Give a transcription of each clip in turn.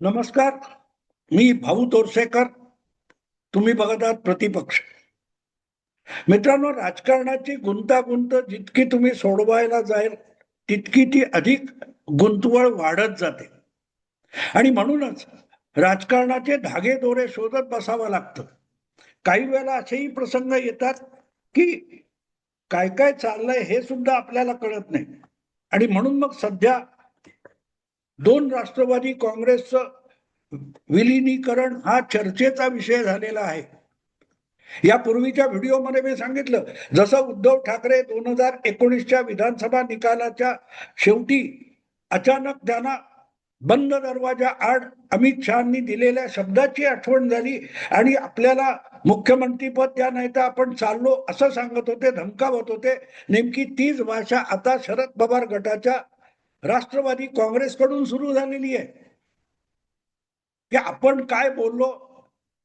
नमस्कार. मी भाऊ तोरसेकर. तुम्ही बघत आहात प्रतिपक्ष. मित्रांनो, राजकारणाची गुंतागुंत जितकी तुम्ही सोडवायला जाईल तितकी ती अधिक गुंतवळ वाढत जाते आणि म्हणूनच राजकारणाचे धागेदोरे शोधत बसावं लागतं. काही वेळेला असेही प्रसंग येतात की काय काय चाललंय हे सुद्धा आपल्याला कळत नाही आणि म्हणून मग सध्या दोन राष्ट्रवादी काँग्रेसचं विलिनीकरण हा चर्चेचा विषय झालेला आहे. यापूर्वीच्या व्हिडिओमध्ये मी सांगितलं, जसं उद्धव ठाकरे 2019च्या विधानसभा निकालाच्या शेवटी अचानक त्यांना बंद दरवाजा आड अमित शहानी दिलेल्या शब्दाची आठवण झाली आणि आपल्याला मुख्यमंत्रीपद द्या नाही तर आपण चाललो असं सांगत होते, धमकावत होते. नेमकी तीच भाषा आता शरद पवार गटाच्या राष्ट्रवादी काँग्रेसकडून सुरू झालेली आहे की आपण काय बोललो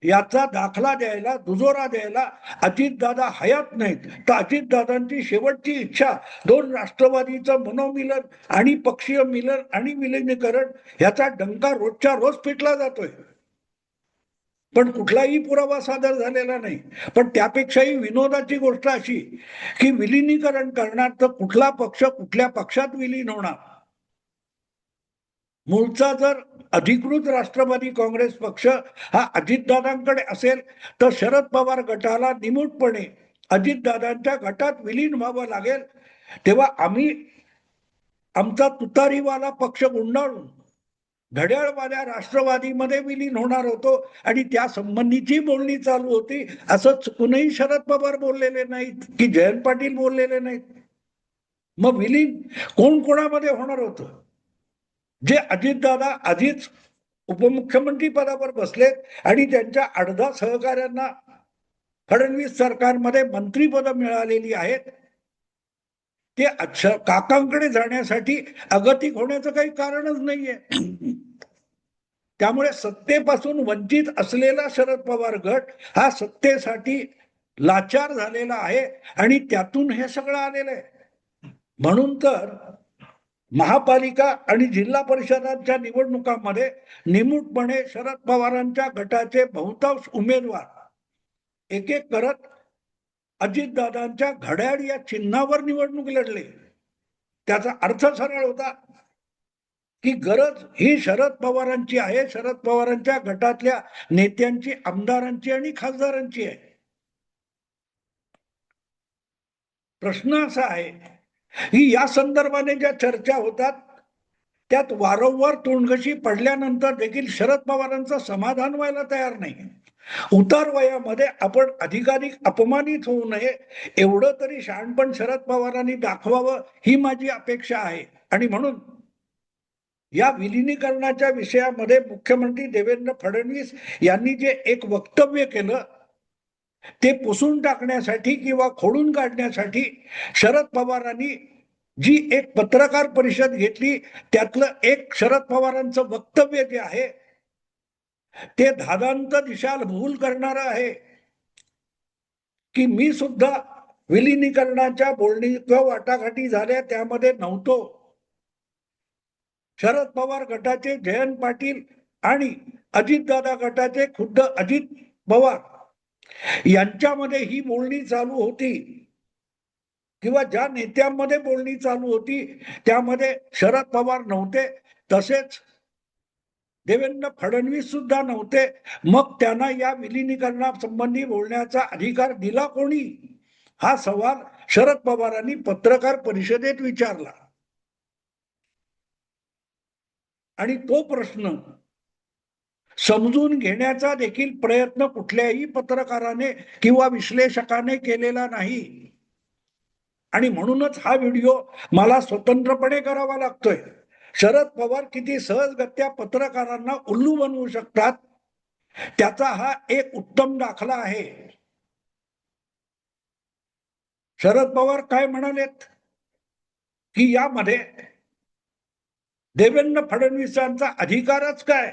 याचा दाखला द्यायला, दुजोरा द्यायला अजितदादा हयात नाहीत, तर अजितदादांची शेवटची इच्छा दोन राष्ट्रवादीचं मनोमिलन आणि पक्षीय मिलन आणि विलिनीकरण याचा डंका रोजच्या रोज पिटला जातोय, पण कुठलाही पुरावा सादर झालेला नाही. पण त्यापेक्षाही विनोदाची गोष्ट अशी की विलिनीकरण करणार तर कुठला पक्ष कुठल्या पक्षात विलीन होणार. मूळचा जर अधिकृत राष्ट्रवादी काँग्रेस पक्ष हा अजितदादांकडे असेल तर शरद पवार गटाला निमूटपणे अजितदादांच्या गटात विलीन व्हावं लागेल. तेव्हा आम्ही आमचा तुतारीवाला पक्ष गुंडाळून घड्याळवाल्या राष्ट्रवादीमध्ये विलीन होणार होतो आणि त्या संबंधीची बोलणी चालू होती. असं चुकूनही शरद पवार बोललेले नाहीत की जयंत पाटील बोललेले नाहीत. मग विलीन कोण कोणामध्ये होणार होतं? जे अजितदादा आधीच उपमुख्यमंत्री पदावर बसलेत आणि त्यांच्या 8-10 सहकाऱ्यांना फडणवीस सरकारमध्ये मंत्रीपद मिळालेली आहेत, ते काकांकडे जाण्यासाठी अगतिक होण्याचं काही कारणच नाहीये. त्यामुळे सत्तेपासून वंचित असलेला शरद पवार गट हा सत्तेसाठी लाचार झालेला आहे आणि त्यातून हे सगळं आलेलं आहे. म्हणून तर महापालिका आणि जिल्हा परिषदांच्या निवडणुकांमध्ये निमूटपणे शरद पवारांच्या गटाचे बहुतांश उमेदवार एक एक करत अजितदादांच्या घड्याळ या चिन्हावर निवडणूक लढले. त्याचा अर्थ सरळ होता की गरज ही शरद पवारांची आहे, शरद पवारांच्या गटातल्या नेत्यांची, आमदारांची आणि खासदारांची आहे. प्रश्न असा आहे की या संदर्भाने ज्या चर्चा होतात त्यात वारंवार तोंडघशी पडल्यानंतर देखील शरद पवारांचं समाधान व्हायला तयार नाही. उतार वयामध्ये आपण अधिकाधिक अपमानित होऊ नये एवढं तरी शहाणपण शरद पवारांनी दाखवावं ही माझी अपेक्षा आहे. आणि म्हणून या विलिनीकरणाच्या विषयामध्ये मुख्यमंत्री देवेंद्र फडणवीस यांनी जे एक वक्तव्य केलं ते पुसून टाकण्यासाठी किंवा खोडून काढण्यासाठी शरद पवारांनी जी एक पत्रकार परिषद घेतली त्यातलं एक शरद पवारांचं वक्तव्य जे आहे ते धादांत दिशाभूल करणारं आहे की मी सुद्धा विलिनीकरणाच्या बोलणी किंवा वाटाघाटी झाल्या त्यामध्ये नव्हतो. शरद पवार गटाचे जयंत पाटील आणि अजितदादा गटाचे खुद्द अजित पवार यांच्यामध्ये ही बोलणी चालू होती किंवा ज्या नेत्यांमध्ये बोलणी चालू होती त्यामध्ये शरद पवार नव्हते, तसेच देवेंद्र फडणवीस सुद्धा नव्हते. मग त्यांना या विलिनीकरणासंबंधी बोलण्याचा अधिकार दिला कोणी, हा सवाल शरद पवारांनी पत्रकार परिषदेत विचारला आणि तो प्रश्न समजून घेण्याचा देखील प्रयत्न कुठल्याही पत्रकाराने किंवा विश्लेषकाने केलेला नाही. आणि म्हणूनच हा व्हिडिओ मला स्वतंत्रपणे करावा लागतोय. शरद पवार किती सहजगत्या पत्रकारांना उल्लू बनवू शकतात त्याचा हा एक उत्तम दाखला आहे. शरद पवार काय म्हणालेत की यामध्ये देवेंद्र फडणवीसांचा अधिकारच काय,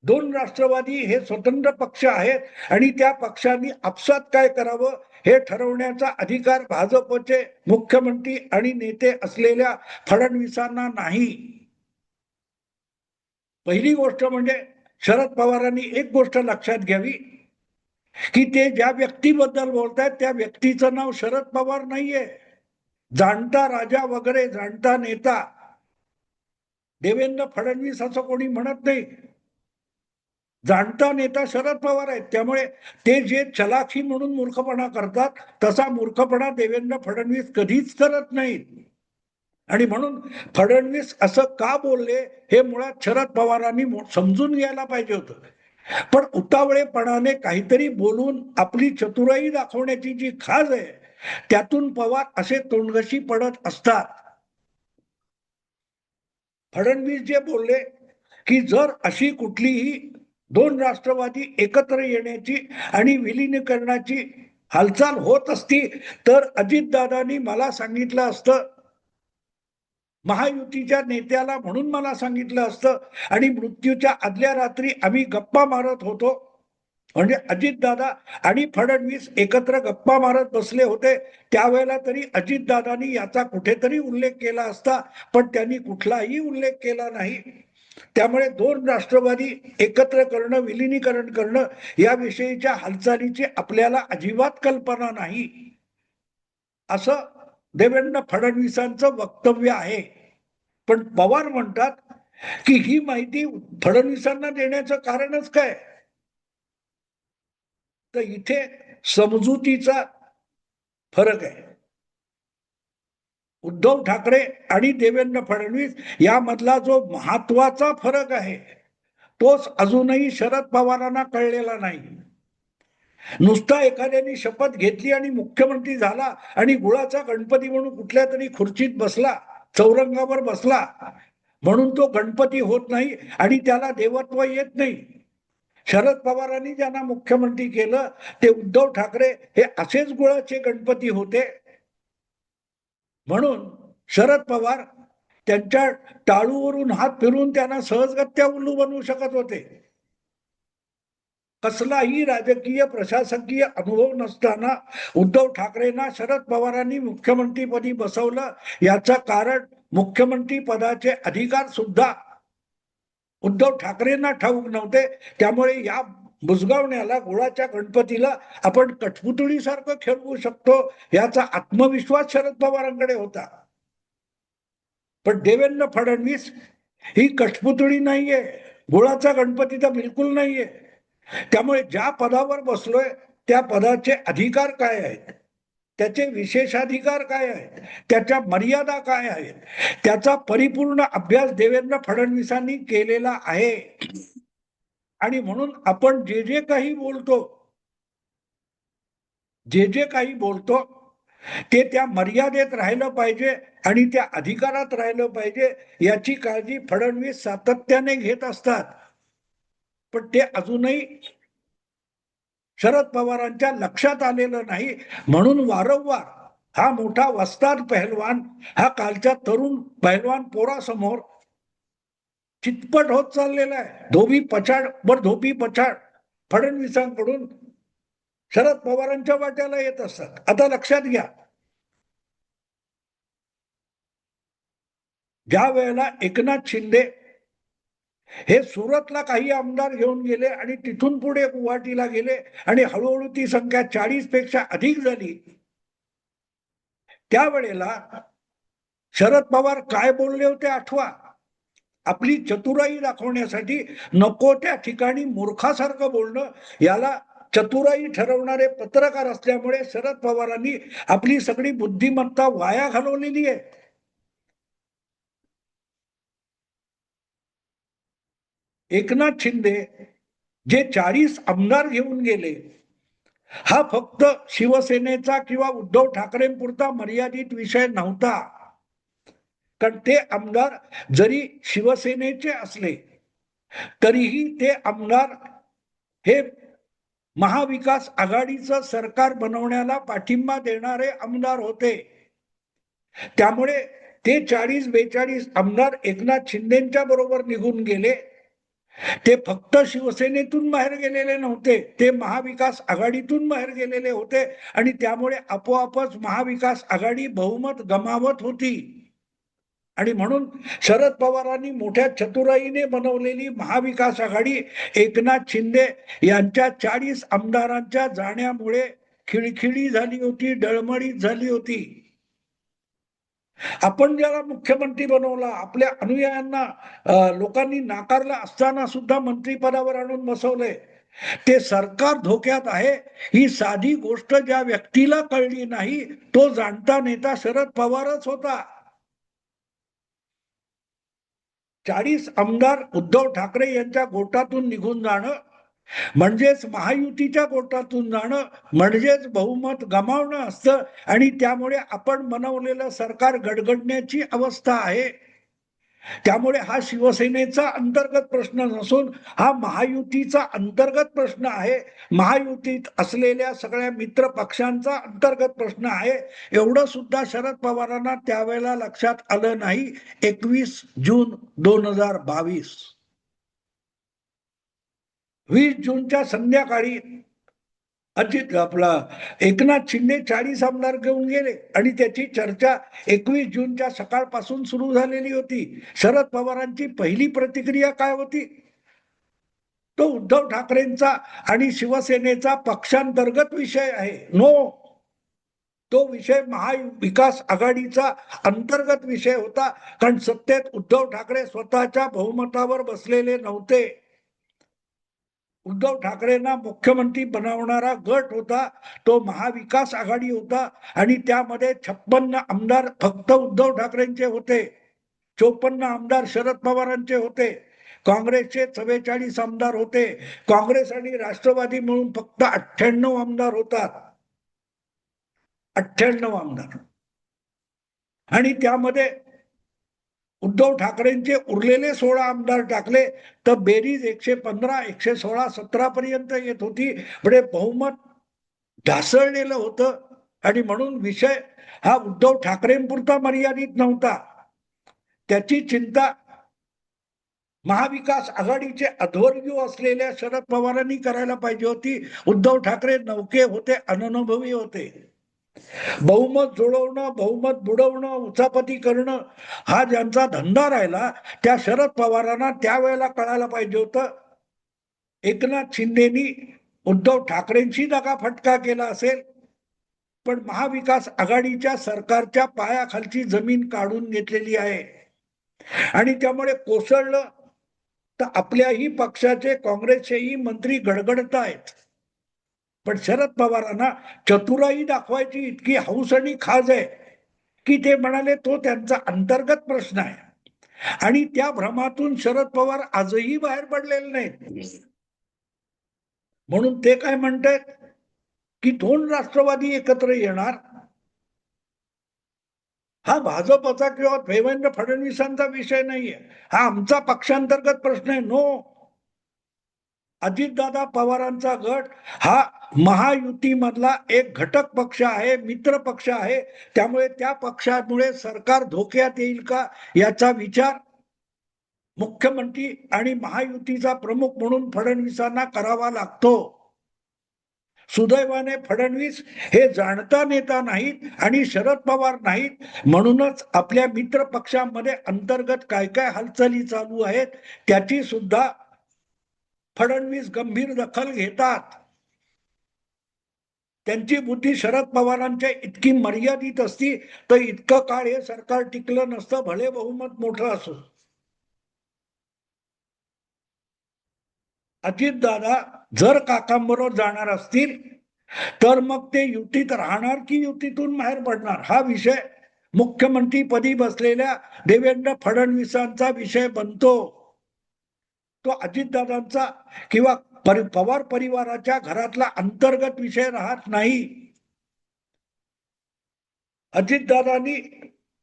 दोन राष्ट्रवादी हे स्वतंत्र पक्ष आहेत आणि त्या पक्षांनी आपसात काय करावं हे ठरवण्याचा अधिकार भाजपचे मुख्यमंत्री आणि नेते असलेल्या फडणवीसांना नाही. पहिली गोष्ट म्हणजे शरद पवारांनी एक गोष्ट लक्षात घ्यावी की ते ज्या व्यक्तीबद्दल बोलतायत त्या व्यक्तीचं नाव शरद पवार नाहीये. जाणता राजा वगैरे जाणता नेता देवेंद्र फडणवीस असं कोणी म्हणत नाही. जाणता नेता शरद पवार आहेत. त्यामुळे ते जे चलाखी म्हणून मूर्खपणा करतात तसा मूर्खपणा देवेंद्र फडणवीस कधीच करत नाहीत. आणि म्हणून फडणवीस असं का बोलले हे मुळात शरद पवारांनी समजून घ्यायला पाहिजे होतं. पण उतावळेपणाने काहीतरी बोलून आपली चतुराई दाखवण्याची जी खाज आहे त्यातून पवार असे तोंडघशी पडत असतात. फडणवीस जे बोलले की जर अशी कुठलीही दोन राष्ट्रवादी एकत्र येण्याची आणि विलिनीकरणाची हालचाल होत असती तर अजितदादांनी मला सांगितलं असतं, महायुतीच्या नेत्याला म्हणून मला सांगितलं असतं आणि मृत्यूच्या आदल्या रात्री आम्ही गप्पा मारत होतो. म्हणजे अजितदादा आणि फडणवीस एकत्र गप्पा मारत बसले होते त्यावेळेला तरी अजितदादांनी याचा कुठेतरी उल्लेख केला असता, पण त्यांनी कुठलाही उल्लेख केला नाही. त्यामुळे दोन राष्ट्रवादी एकत्र करणं विलिनीकरण करणं याविषयीच्या हालचालीची आपल्याला अजिबात कल्पना नाही असं देवेंद्र फडणवीसांचं वक्तव्य आहे. पण पवार म्हणतात की ही माहिती फडणवीसांना देण्याचं कारणच काय. तर इथे समजुतीचा फरक आहे. उद्धव ठाकरे आणि देवेंद्र फडणवीस यामधला जो महत्वाचा फरक आहे तोच अजूनही शरद पवारांना कळलेला नाही. नुसता एखाद्याने शपथ घेतली आणि मुख्यमंत्री झाला आणि गुळाचा गणपती म्हणून कुठल्या तरी खुर्चीत बसला, चौरंगावर बसला म्हणून तो गणपती होत नाही आणि त्याला देवत्व येत नाही. शरद पवारांनी ज्यांना मुख्यमंत्री केलं ते उद्धव ठाकरे हे असेच गुळाचे गणपती होते. म्हणून शरद पवार त्यांच्या टाळूवरून हात फिरून त्यांना सहजगत्या उल्लू बनवू शकत होते. कसलाही राजकीय प्रशासकीय अनुभव नसताना उद्धव ठाकरेंना शरद पवारांनी मुख्यमंत्रीपदी बसवलं. याचं कारण मुख्यमंत्री पदाचे अधिकार सुद्धा उद्धव ठाकरेंना ठाऊक नव्हते. त्यामुळे या बुजगावण्याला गुळाच्या गणपतीला आपण कठपुतळीसारखं खेळवू शकतो याचा आत्मविश्वास शरद पवारांकडे होता. पण देवेंद्र फडणवीस ही कठपुतळी नाहीये, गुळाचा गणपती तर बिलकुल नाहीये. त्यामुळे ज्या पदावर बसलोय त्या पदाचे अधिकार काय आहेत, त्याचे विशेषाधिकार काय आहेत, त्याच्या मर्यादा काय आहेत, त्याचा परिपूर्ण अभ्यास देवेंद्र फडणवीसांनी केलेला आहे. आणि म्हणून आपण जे जे काही बोलतो ते त्या मर्यादेत राहिलं पाहिजे आणि त्या अधिकारात राहिलं पाहिजे याची काळजी फडणवीस सातत्याने घेत असतात. पण ते अजूनही शरद पवारांच्या लक्षात आलेलं नाही. म्हणून वारंवार हा मोठा वस्ताद पहलवान हा कालच्या तरुण पहलवान पोरासमोर चितपट होत चाललेला आहे. धोबी पछाड बर धोबी पछाड फडणवीसांकडून शरद पवारांच्या वाट्याला येत असतात. आता लक्षात घ्या, ज्या वेळेला एकनाथ शिंदे हे सुरतला काही आमदार घेऊन गेले आणि तिथून पुढे गुवाहाटीला गेले आणि हळूहळू ती संख्या 40 पेक्षा अधिक झाली, त्यावेळेला शरद पवार काय बोलले होते आठवा. आपली चतुराई दाखवण्यासाठी नको त्या ठिकाणी मूर्खासारखं बोलणं याला चतुराई ठरवणारे पत्रकार असल्यामुळे शरद पवारांनी आपली सगळी बुद्धिमत्ता वाया घालवलेली आहे. एकनाथ शिंदे जे 40 आमदार घेऊन गेले हा फक्त शिवसेनेचा किंवा उद्धव ठाकरेंपुरता मर्यादित विषय नव्हता. कारण ते आमदार जरी शिवसेनेचे असले तरीही ते आमदार हे महाविकास आघाडीचं सरकार बनवण्याला पाठिंबा देणारे आमदार होते. त्यामुळे ते 40-42 आमदार एकनाथ शिंदेच्या बरोबर निघून गेले. ते फक्त शिवसेनेतून बाहेर गेलेले नव्हते, ते महाविकास आघाडीतून बाहेर गेलेले होते आणि त्यामुळे आपोआपच महाविकास आघाडी बहुमत गमावत होती. आणि म्हणून शरद पवारांनी मोठ्या चतुराईने बनवलेली महाविकास आघाडी एकनाथ शिंदे यांच्या 40 आमदारांच्या जाण्यामुळे खिळखिळी झाली होती, डळमळीत झाली होती. आपण ज्याला मुख्यमंत्री बनवला, आपल्या अनुयायांना लोकांनी नाकारलं असताना सुद्धा मंत्रिपदावर आणून बसवलंय. ते सरकार धोक्यात आहे ही साधी गोष्ट ज्या व्यक्तीला कळली नाही तो जाणता नेता शरद पवारच होता. 40 आमदार उद्धव ठाकरे यांच्या गोटातून निघून जाणं म्हणजेच महायुतीच्या गोटातून जाणं म्हणजेच बहुमत गमावणं असतं आणि त्यामुळे आपण बनवलेलं सरकार गडगडण्याची अवस्था आहे. त्यामुळे हा शिवसेनेचा अंतर्गत प्रश्न नसून हा महायुतीचा अंतर्गत प्रश्न आहे. महायुतीत असलेल्या सगळ्या मित्र पक्षांचा अंतर्गत प्रश्न आहे. एवढं सुद्धा शरद पवारांना त्यावेळेला लक्षात आलं नाही. 21 जून 2022 20 जूनच्या संध्याकाळी आपला एकनाथ शिंदे 40 आमदार घेऊन गेले आणि त्याची चर्चा 21 जूनच्या सकाळपासून सुरू झालेली होती. शरद पवारांची पहिली प्रतिक्रिया काय होती? तो उद्धव ठाकरेंचा आणि शिवसेनेचा पक्षांतर्गत विषय आहे. नो, तो विषय महाविकास आघाडीचा अंतर्गत विषय होता. कारण सत्तेत उद्धव ठाकरे स्वतःच्या बहुमतावर बसलेले नव्हते. उद्धव ठाकरेंना मुख्यमंत्री बनवणारा गट होता तो महाविकास आघाडी होता आणि त्यामध्ये 56 आमदार फक्त उद्धव ठाकरेंचे होते, 54 आमदार शरद पवारांचे होते, काँग्रेसचे 44 आमदार होते, काँग्रेस आणि राष्ट्रवादी मिळून फक्त 98 आमदार होतात. 98 आमदार. आणि त्यामध्ये उद्धव ठाकरेंचे उरलेले 16 आमदार टाकले तर बेरीज 115, 116, 17 पर्यंत येत होती. म्हणजे बहुमत ढासळलेलं होतं आणि म्हणून विषय हा उद्धव ठाकरेंपुरता मर्यादित नव्हता. त्याची चिंता महाविकास आघाडीचे अध्वर्यू असलेल्या शरद पवारांनी करायला पाहिजे होती. उद्धव ठाकरे नौके होते, अननुभवी होते. बहुमत जुळवणं, बहुमत बुडवणं, उचापती करणं हा ज्यांचा धंदा राहिला त्या शरद पवारांना त्यावेळेला कळायला पाहिजे होतं. एकनाथ शिंदेनी उद्धव ठाकरेंशी दगाफटका केला असेल पण महाविकास आघाडीच्या सरकारच्या पायाखालची जमीन काढून घेतलेली आहे आणि त्यामुळे कोसळलं तर आपल्याही पक्षाचे काँग्रेसचेही मंत्री गडगडत आहेत. पण शरद पवारांना चतुराई दाखवायची इतकी हौस आणि खाज आहे की ते म्हणाले तो त्यांचा अंतर्गत प्रश्न आहे आणि त्या भ्रमातून शरद पवार आजही बाहेर पडलेले नाहीत. म्हणून ते काय म्हणतात की 2 राष्ट्रवादी एकत्र येणार. हा भाजपचा किंवा देवेंद्र फडणवीसांचा विषय नाहीये, हा आमचा पक्षांतर्गत प्रश्न आहे. नो, अजितदादा पवारांचा गट हा महायुतीमधला एक घटक पक्ष आहे, मित्र पक्ष आहे. त्यामुळे त्या पक्षामुळे सरकार धोक्यात येईल का याचा विचार मुख्यमंत्री आणि महायुतीचा प्रमुख म्हणून फडणवीसांना करावा लागतो. सुदैवाने फडणवीस हे जाणता नेता नाहीत आणि शरद पवार नाहीत. म्हणूनच आपल्या मित्र पक्षांमध्ये अंतर्गत काय काय हालचाली चालू आहेत त्याची सुद्धा फडणवीस गंभीर दखल घेतात. त्यांची बुद्धी शरद पवारांच्या इतकी मर्यादित असती तर इतकं काळ हे सरकार टिकलं नसतं, भले बहुमत मोठं असो. अजितदादा जर काकांबरोबर जाणार असतील तर मग ते युतीत राहणार की युतीतून बाहेर पडणार हा विषय मुख्यमंत्री पदी बसलेल्या देवेंद्र फडणवीसांचा विषय बनतो. तो अजितदादांचा किंवा पवार परिवाराच्या घरातला अंतर्गत विषय राहत नाही. अजितदादांनी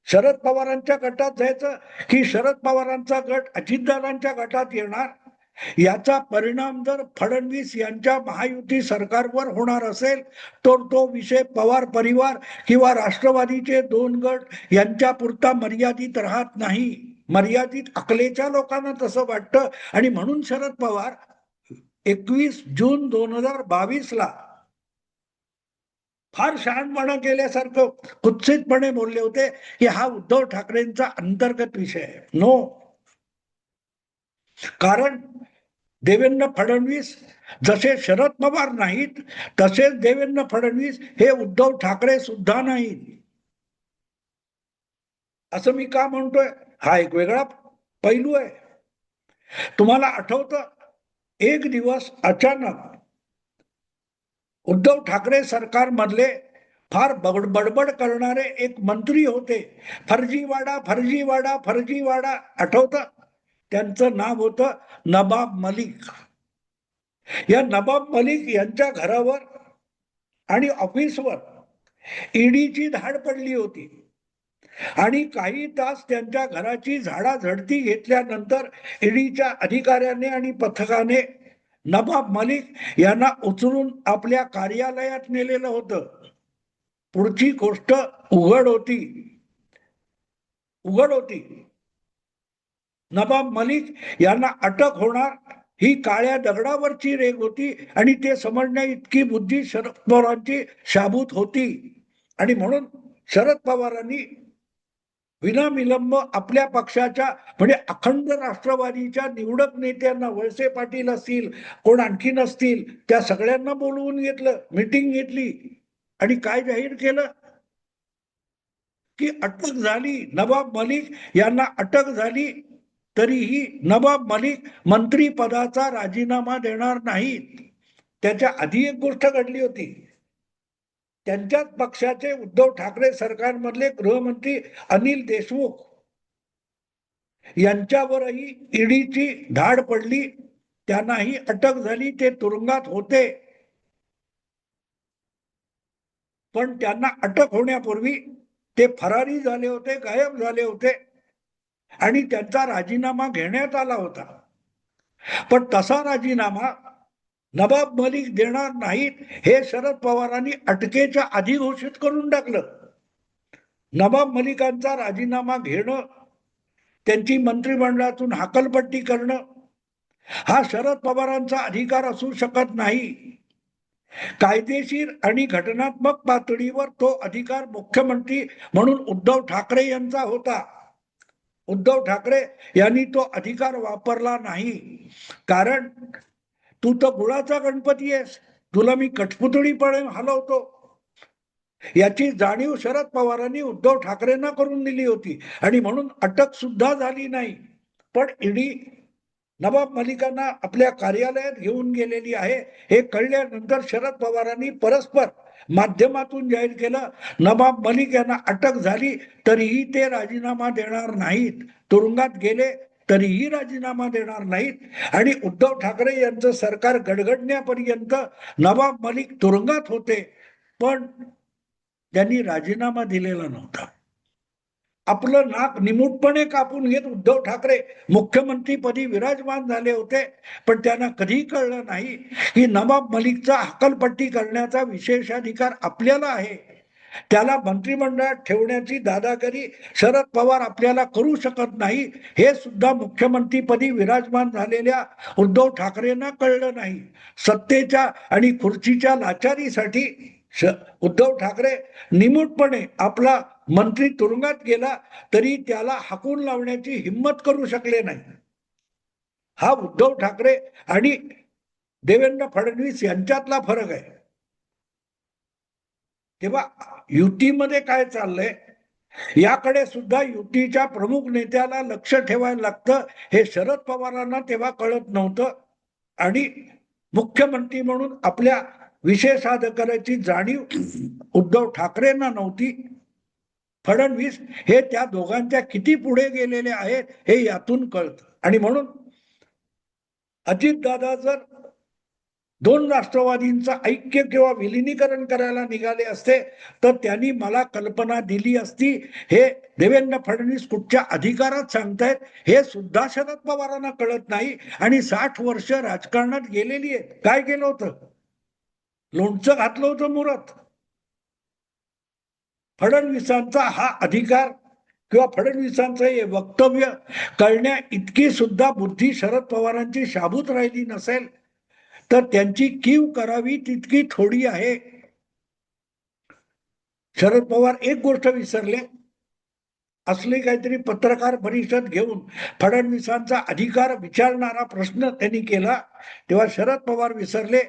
शरद पवारांच्या गटात जायचं की शरद पवारांचा गट अजितदादांच्या गटात येणार याचा परिणाम जर फडणवीस यांच्या महायुती सरकारवर होणार असेल तर तो विषय पवार परिवार किंवा राष्ट्रवादीचे 2 गट यांच्या पुरता मर्यादित राहत नाही. मर्यादित अकलेच्या लोकांना तसं वाटतं आणि म्हणून शरद पवार 21 जून 2022 ला फार शहाणपणा केल्यासारखं कुत्सितपणे बोलले होते की हा उद्धव ठाकरेंचा अंतर्गत विषय आहे. नो. कारण देवेंद्र फडणवीस जसे शरद पवार नाहीत तसेच देवेंद्र फडणवीस हे उद्धव ठाकरे सुद्धा नाहीत. असं मी का म्हणतोय, हा एक वेगळा पैलू आहे. तुम्हाला आठवतं, एक दिवस अचानक उद्धव ठाकरे सरकारमधले फार बडबड करणारे एक मंत्री होते, फर्जीवाडा फर्जीवाडा फर्जीवाडा, आठवतं? त्यांचं नाव होतं नवाब मलिक. या नवाब मलिक यांच्या घरावर आणि ऑफिसवर ईडीची धाड पडली होती आणि काही तास त्यांच्या घराची झाडाझडती घेतल्यानंतर ईडीच्या अधिकाऱ्याने आणि पथकाने नवाब मलिक यांना उचलून आपल्या कार्यालयात नेलेलं होतं. पुढची गोष्ट उघड होती. नवाब मलिक यांना अटक होणार ही काळ्या दगडावरची रेग होती आणि ते समजण्या इतकी बुद्धी शरद पवारांची शाबूत होती. आणि म्हणून शरद पवारांनी विनाविलंब आपल्या पक्षाच्या म्हणजे अखंड राष्ट्रवादीच्या निवडक नेत्यांना, वळसे पाटील असतील, कोण आणखी नसतील, त्या सगळ्यांना बोलवून घेतलं, मीटिंग घेतली आणि काय जाहीर केलं की अटक झाली, नवाब मलिक यांना अटक झाली, तरीही नवाब मलिक मंत्रीपदाचा राजीनामा देणार नाहीत. त्याच्या आधी एक गोष्ट घडली होती. त्यांच्याच पक्षाचे उद्धव ठाकरे सरकारमधले गृहमंत्री अनिल देशमुख यांच्यावरही ईडीची धाड पडली, त्यांनाही अटक झाली, ते तुरुंगात होते. पण त्यांना अटक होण्यापूर्वी ते फरारी झाले होते, गायब झाले होते आणि त्यांचा राजीनामा घेण्यात आला होता. पण तसा राजीनामा नवाब मलिक देणार नाहीत हे शरद पवारांनी अटकेच्या आधी घोषित करून टाकलं. नवाब मलिकांचा राजीनामा घेणं, त्यांची मंत्रिमंडळातून हकालपट्टी करणं हा शरद पवारांचा अधिकार असू शकत नाही. कायदेशीर आणि घटनात्मक पातळीवर तो अधिकार मुख्यमंत्री म्हणून उद्धव ठाकरे यांचा होता. उद्धव ठाकरे यांनी तो अधिकार वापरला नाही. कारण तू तर गुळाचा गणपती आहेस, तुला मी कठपुतळीपणे हलवतो, याची जाणीव शरद पवारांनी उद्धव ठाकरेंना करून दिली होती आणि म्हणून अटक सुद्धा झाली नाही. पण ईडी नवाब मलिकांना आपल्या कार्यालयात घेऊन गेलेली आहे हे कळल्यानंतर शरद पवारांनी परस्पर माध्यमातून जाहीर केलं, नवाब मलिक यांना अटक झाली तरीही ते राजीनामा देणार नाहीत, तुरुंगात गेले तरीही राजीनामा देणार नाहीत आणि उद्धव ठाकरे यांचं सरकार गडगडण्यापर्यंत नवाब मलिक तुरुंगात होते, पण त्यांनी राजीनामा दिलेला नव्हता. आपलं नाक निमूटपणे कापून घेत उद्धव ठाकरे मुख्यमंत्रीपदी विराजमान झाले होते, पण त्यांना कधी कळलं नाही की नवाब मलिकचा हकालपट्टी करण्याचा विशेषाधिकार आपल्याला आहे. त्याला मंत्रिमंडळात ठेवण्याची दादागिरी शरद पवार आपल्याला करू शकत नाही हे सुद्धा मुख्यमंत्रीपदी विराजमान झालेल्या उद्धव ठाकरेंना कळलं नाही. सत्तेच्या आणि खुर्चीच्या लाचारीसाठी उद्धव ठाकरे निमूटपणे आपला मंत्री तुरुंगात गेला तरी त्याला हाकून लावण्याची हिंमत करू शकले नाही. हा उद्धव ठाकरे आणि देवेंद्र फडणवीस यांच्यातला फरक आहे. तेव्हा युतीमध्ये काय चाललंय याकडे सुद्धा युतीच्या प्रमुख नेत्याला लक्ष ठेवायला लागतं. हे शरद पवारांना तेव्हा कळत नव्हतं आणि मुख्यमंत्री म्हणून आपल्या विशेषाधिकाराची जाणीव उद्धव ठाकरेंना नव्हती. फडणवीस हे त्या दोघांच्या किती पुढे गेलेले आहेत हे यातून कळतं. आणि म्हणून अजितदादा जर दोन राष्ट्रवादींचं ऐक्य किंवा विलिनीकरण करायला निघाले असते तर त्यांनी मला कल्पना दिली असती. हे देवेंद्र फडणवीस कुठच्या अधिकारात सांगतायत हे सुद्धा शरद पवारांना कळत नाही. आणि 60 वर्ष राजकारणात गेलेली आहेत. काय केलं होतं? लोणचं घातलं होतं मुरात. फडणवीसांचा हा अधिकार किंवा फडणवीसांचं हे वक्तव्य कळण्या इतकी सुद्धा बुद्धी शरद पवारांची शाबूत राहिली नसेल तर त्यांची कीव करावी तितकी थोडी आहे. शरद पवार एक गोष्ट विसरले, असली काहीतरी पत्रकार परिषद घेऊन फडणवीसांचा अधिकार विचारणारा प्रश्न त्यांनी केला, तेव्हा शरद पवार विसरले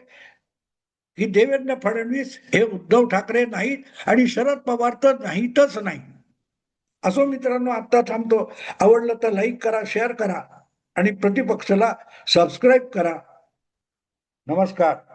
की देवेंद्र फडणवीस हे उद्धव ठाकरे नाहीत आणि शरद पवार तर नाहीतच नाही. असो मित्रांनो, आता थांबतो. आवडलं तर लाईक करा, शेअर करा आणि प्रतिपक्षाला सबस्क्राईब करा. नमस्कार.